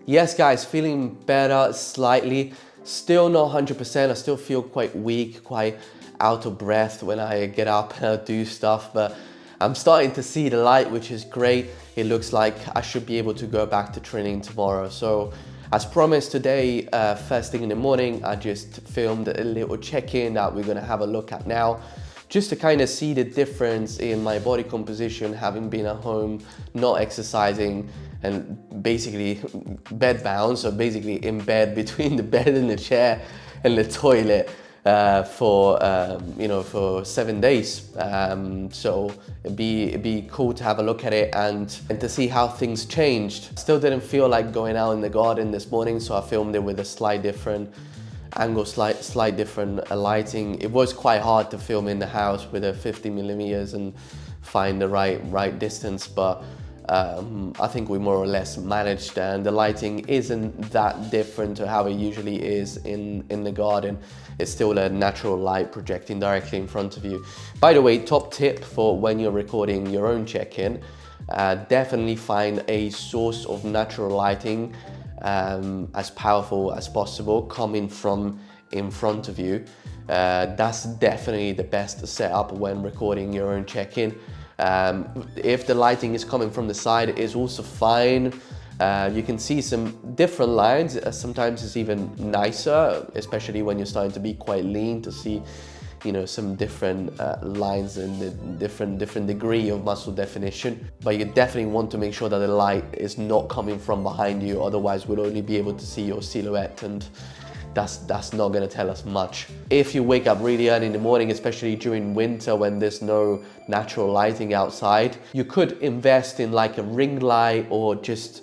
Yes guys, feeling better slightly. Still not 100%, I still feel quite weak, quite out of breath when I get up and I do stuff, but I'm starting to see the light, which is great. It looks like I should be able to go back to training tomorrow. So as promised today, first thing in the morning, I just filmed a little check-in that we're gonna have a look at now, just to kind of see the difference in my body composition, having been at home, not exercising, and basically bed bound, so basically in bed between the bed and the chair and the toilet for 7 days. So it'd be cool to have a look at it and to see how things changed. Still didn't feel like going out in the garden this morning, so I filmed it with a slight different angle, slight different lighting. It was quite hard to film in the house with a 50mm and find the right distance, but I think we more or less managed, and the lighting isn't that different to how it usually is in the garden. It's still a natural light projecting directly in front of you. By the way, top tip for when you're recording your own check-in, definitely find a source of natural lighting as powerful as possible coming from in front of you. That's definitely the best setup when recording your own check-in. If the lighting is coming from the side, it is also fine. You can see some different lines. Sometimes it's even nicer, especially when you're starting to be quite lean, to see, you know, some different lines and the different degree of muscle definition. But you definitely want to make sure that the light is not coming from behind you, otherwise we'll only be able to see your silhouette, and that's not going to tell us much. If you wake up really early in the morning, especially during winter when there's no natural lighting outside, you could invest in like a ring light or just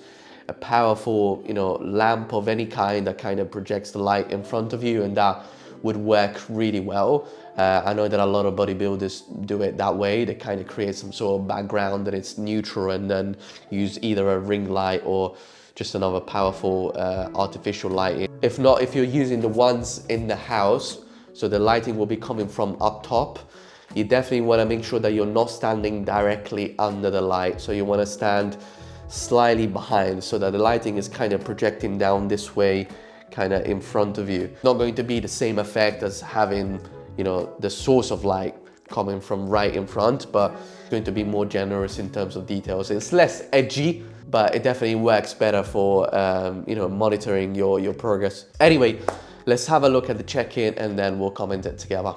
a powerful, you know, lamp of any kind that kind of projects the light in front of you, and that would work really well. I know that a lot of bodybuilders do it that way. They kind of create some sort of background that it's neutral and then use either a ring light or just another powerful artificial lighting. If not, if you're using the ones in the house, so the lighting will be coming from up top, you definitely want to make sure that you're not standing directly under the light. So you want to stand slightly behind so that the lighting is kind of projecting down this way, kind of in front of you. Not going to be the same effect as having, you know, the source of light coming from right in front, but going to be more generous in terms of details. It's less edgy, but it definitely works better for you know, monitoring your progress. Anyway, let's have a look at the check-in and then we'll comment it together.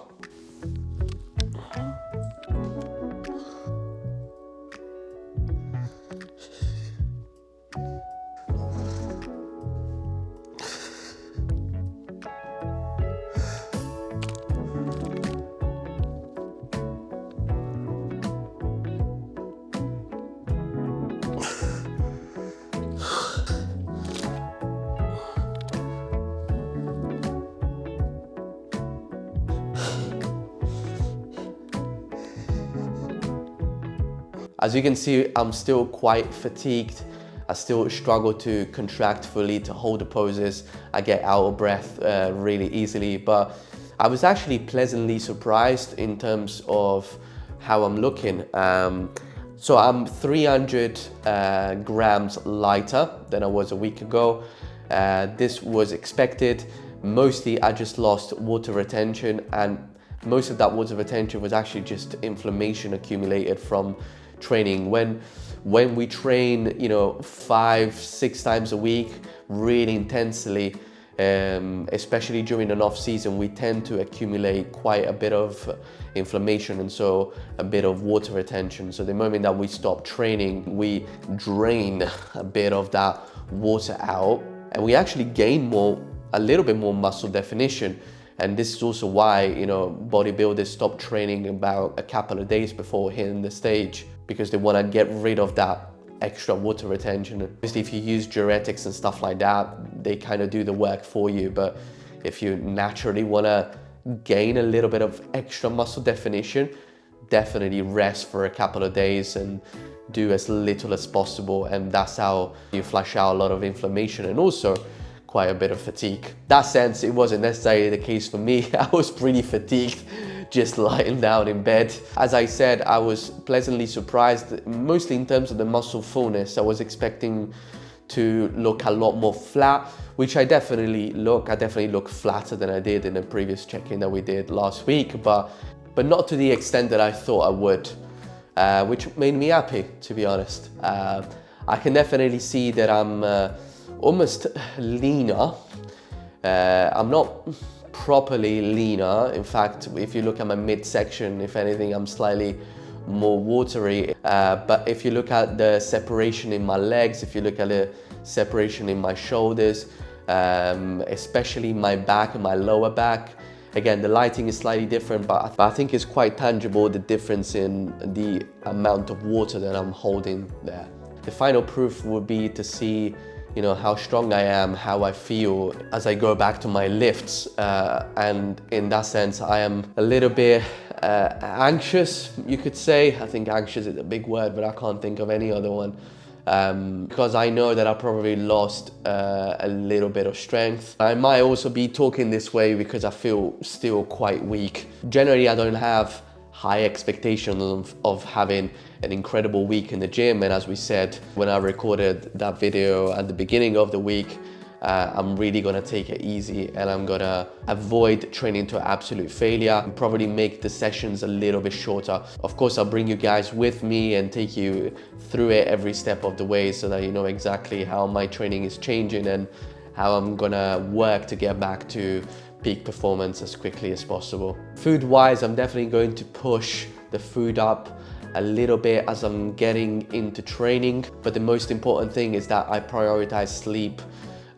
As you can see, I'm still quite fatigued. I still struggle to contract fully, to hold the poses. I get out of breath really easily, but I was actually pleasantly surprised in terms of how I'm looking. So I'm 300 grams lighter than I was a week ago. This was expected. Mostly I just lost water retention, and most of that water retention was actually just inflammation accumulated from training. When we train, you know, 5-6 times a week really intensely, especially during an off season, we tend to accumulate quite a bit of inflammation and so a bit of water retention. So the moment that we stop training, we drain a bit of that water out, and we actually gain a little bit more muscle definition. And this is also why, you know, bodybuilders stop training about a couple of days before hitting the stage, because they want to get rid of that extra water retention. Obviously, if you use diuretics and stuff like that, they kind of do the work for you. But if you naturally want to gain a little bit of extra muscle definition, definitely rest for a couple of days and do as little as possible. And that's how you flush out a lot of inflammation and also quite a bit of fatigue. That sense, it wasn't necessarily the case for me. I was pretty fatigued just lying down in bed. As I said, I was pleasantly surprised, mostly in terms of the muscle fullness. I was expecting to look a lot more flat, which I definitely look. I definitely look flatter than I did in the previous check-in that we did last week, but not to the extent that I thought I would, which made me happy, to be honest. I can definitely see that I'm almost leaner. I'm not properly leaner. In fact, if you look at my midsection, if anything, I'm slightly more watery. But if you look at the separation in my legs, if you look at the separation in my shoulders, especially my back and my lower back, again, the lighting is slightly different, but I think it's quite tangible, the difference in the amount of water that I'm holding there. The final proof would be to see, you know, how strong I am, how I feel as I go back to my lifts. And in that sense, I am a little bit anxious, you could say. I think anxious is a big word, but I can't think of any other one. Because I know that I probably lost a little bit of strength. I might also be talking this way because I feel still quite weak. Generally, I don't have high expectations of having an incredible week in the gym, and as we said when I recorded that video at the beginning of the week, I'm really gonna take it easy and I'm gonna avoid training to absolute failure and probably make the sessions a little bit shorter. Of course, I'll bring you guys with me and take you through it every step of the way so that you know exactly how my training is changing and how I'm gonna work to get back to peak performance as quickly as possible. Food-wise, I'm definitely going to push the food up a little bit as I'm getting into training, but the most important thing is that I prioritize sleep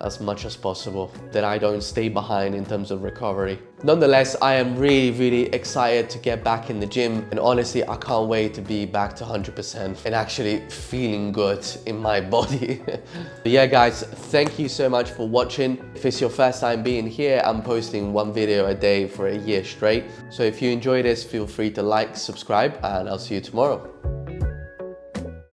as much as possible, that I don't stay behind in terms of recovery. Nonetheless, I am really excited to get back in the gym, and honestly, I can't wait to be back to 100% and actually feeling good in my body. But yeah, guys, thank you so much for watching. If it's your first time being here, I'm posting one video a day for a year straight. So if you enjoy this, feel free to like, subscribe, and I'll see you tomorrow.